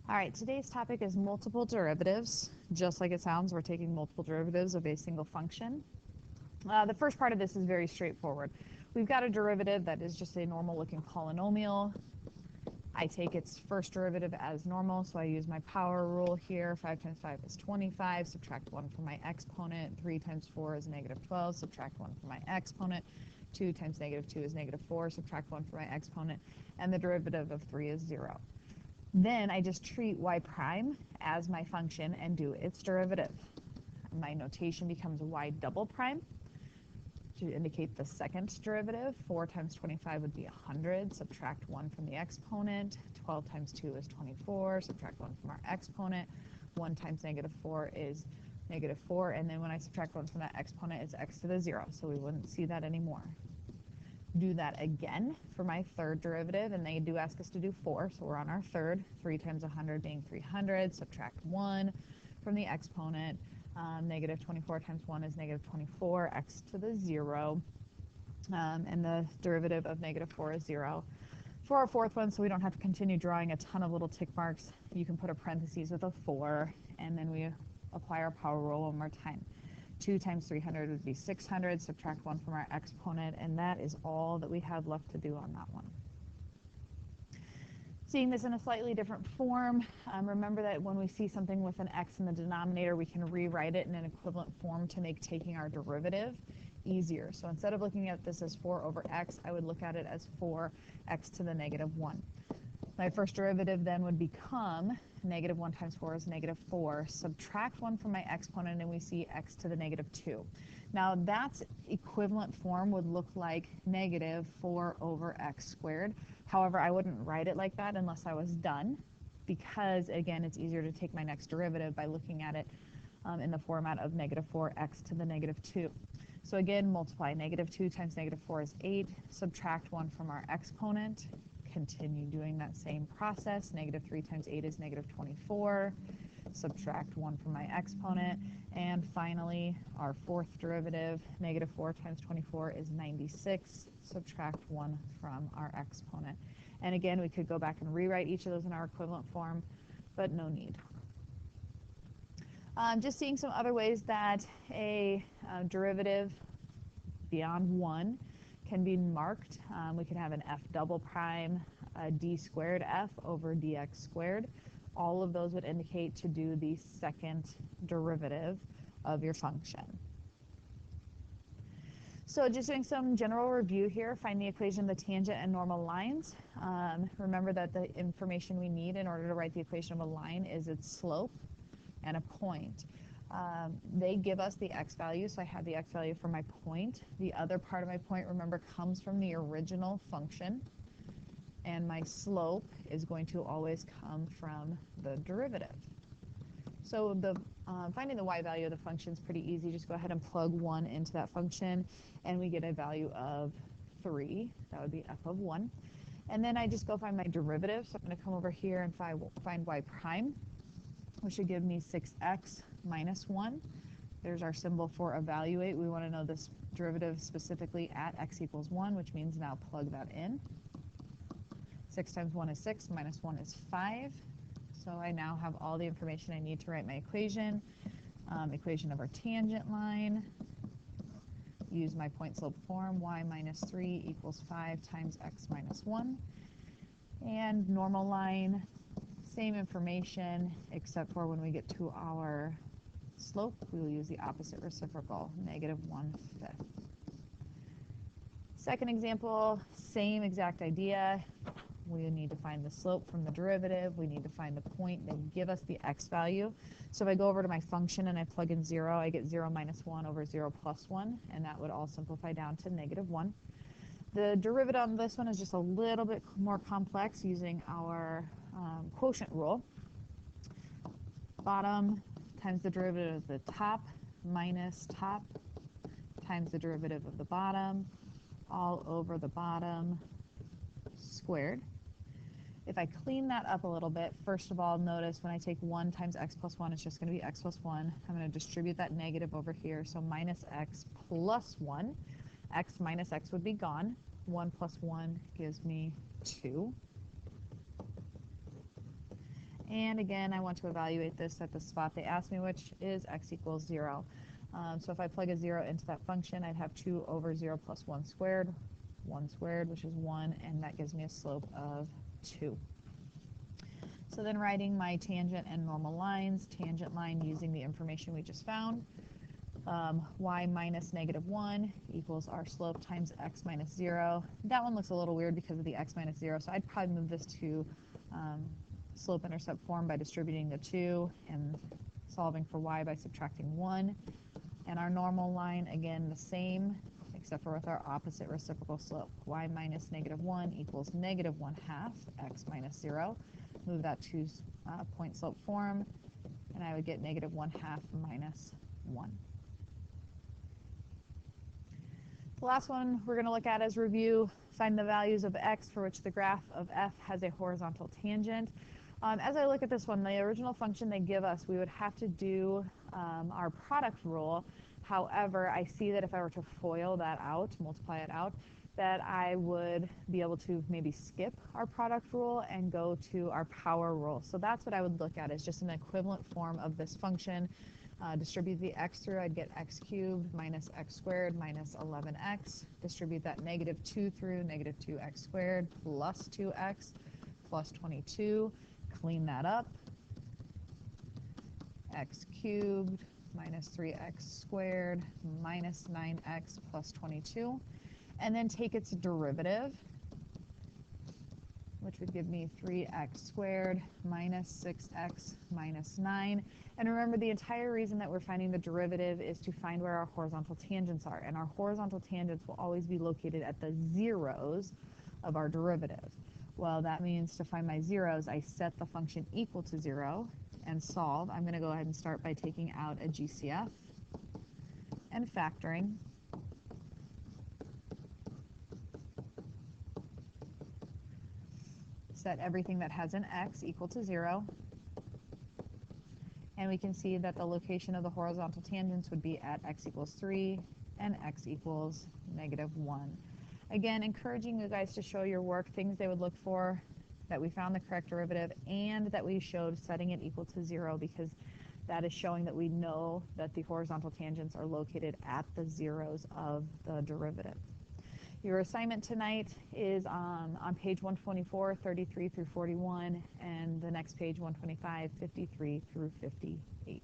All right, today's topic is multiple derivatives. Just like it sounds, we're taking multiple derivatives of a single function. The first part of this is very straightforward. We've got a derivative that is just a normal looking polynomial. I take its first derivative as normal, so I use my power rule here. 5 times 5 is 25, subtract 1 from my exponent. 3 times 4 is negative 12, subtract 1 from my exponent. 2 times negative 2 is negative 4, subtract 1 from my exponent. And the derivative of 3 is 0. Then I just treat y prime as my function and do its derivative. My notation becomes y double prime to indicate the second derivative. 4 times 25 would be 100. Subtract 1 from the exponent. 12 times 2 is 24. Subtract 1 from our exponent. 1 times negative 4 is negative 4. And then when I subtract 1 from that exponent, it's x to the 0. So we wouldn't see that anymore. Do that again for my third derivative, and they do ask us to do 4, so we're on our third. 3 times 100 being 300, subtract 1 from the exponent. Negative 24 times 1 is negative 24, x to the 0, and the derivative of negative 4 is 0. For our fourth one, so we don't have to continue drawing a ton of little tick marks, you can put a parentheses with a 4, and then we apply our power rule one more time. 2 times 300 would be 600, subtract 1 from our exponent, and that is all that we have left to do on that one. Seeing this in a slightly different form, remember that when we see something with an x in the denominator, we can rewrite it in an equivalent form to make taking our derivative easier. So instead of looking at this as 4 over x, I would look at it as 4x to the negative 1. My first derivative then would become negative 1 times 4 is negative 4. Subtract 1 from my exponent, and we see x to the negative 2. Now, that's equivalent form would look like negative 4 over x squared. However, I wouldn't write it like that unless I was done, because, again, it's easier to take my next derivative by looking at it in the format of negative 4x to the negative 2. So again, multiply negative 2 times negative 4 is 8. Subtract 1 from our exponent. Continue doing that same process. Negative 3 times 8 is negative 24. Subtract 1 from my exponent. And finally, our fourth derivative, negative 4 times 24 is 96. Subtract 1 from our exponent. And again, we could go back and rewrite each of those in our equivalent form, but no need. Just seeing some other ways that a derivative beyond 1 can be marked. We can have an f double prime, a d squared f over dx squared. All of those would indicate to do the second derivative of your function. So just doing some general review here, find the equation of the tangent and normal lines. Remember that the information we need in order to write the equation of a line is its slope and a point. They give us the x value, so I have the x value for my point. The other part of my point, remember, comes from the original function, and my slope is going to always come from the derivative. So finding the y value of the function is pretty easy. Just go ahead and plug 1 into that function, and we get a value of 3. That would be f of 1. And then I just go find my derivative. So I'm going to come over here and find y prime, which should give me 6x minus 1. There's our symbol for evaluate. We want to know this derivative specifically at x equals 1, which means now plug that in. 6 times 1 is 6, minus 1 is 5. So I now have all the information I need to write my equation. Equation of our tangent line. Use my point slope form, y minus 3 equals 5 times x minus 1. And normal line, same information, except for when we get to our slope, we will use the opposite reciprocal, negative 1/5. Second example, same exact idea. We need to find the slope from the derivative. We need to find the point. They give us the x value. So if I go over to my function and I plug in 0, I get 0 minus 1 over 0 plus 1, and that would all simplify down to negative 1. The derivative on this one is just a little bit more complex using our quotient rule. Bottom times the derivative of the top minus top times the derivative of the bottom all over the bottom squared. If I clean that up a little bit, first of all, notice when I take 1 times x plus 1, it's just going to be x plus 1. I'm going to distribute that negative over here, so minus x plus 1. X minus x would be gone. 1 plus 1 gives me 2. And again, I want to evaluate this at the spot they asked me, which is x equals 0. So if I plug a 0 into that function, I'd have 2 over 0 plus 1 squared, which is 1, and that gives me a slope of 2. So then writing my tangent and normal lines, tangent line using the information we just found, y minus negative 1 equals our slope times x minus 0. That one looks a little weird because of the x minus 0, so I'd probably move this to slope-intercept form by distributing the 2 and solving for y by subtracting 1. And our normal line, again, the same, except for with our opposite reciprocal slope. Y minus negative 1 equals negative 1/2 x minus 0. Move that to point slope form, and I would get negative 1/2 minus 1. The last one we're going to look at is review, find the values of x for which the graph of f has a horizontal tangent. As I look at this one, the original function they give us, we would have to do our product rule. However, I see that if I were to FOIL that out, multiply it out, that I would be able to maybe skip our product rule and go to our power rule. So that's what I would look at, is just an equivalent form of this function. Distribute the x through, I'd get x cubed minus x squared minus 11x. Distribute that negative 2 through, negative 2x squared plus 2x plus 22. Clean that up. X cubed minus 3x squared minus 9x plus 22. And then take its derivative, which would give me 3x squared minus 6x minus 9. And remember, the entire reason that we're finding the derivative is to find where our horizontal tangents are. And our horizontal tangents will always be located at the zeros of our derivative. Well, that means to find my zeros, I set the function equal to 0 and solve. I'm going to go ahead and start by taking out a GCF and factoring. Set everything that has an x equal to 0. And we can see that the location of the horizontal tangents would be at x equals 3 and x equals negative 1. Again, encouraging you guys to show your work, things they would look for, that we found the correct derivative, and that we showed setting it equal to 0, because that is showing that we know that the horizontal tangents are located at the zeros of the derivative. Your assignment tonight is on page 124, 33 through 41, and the next page, 125, 53 through 58.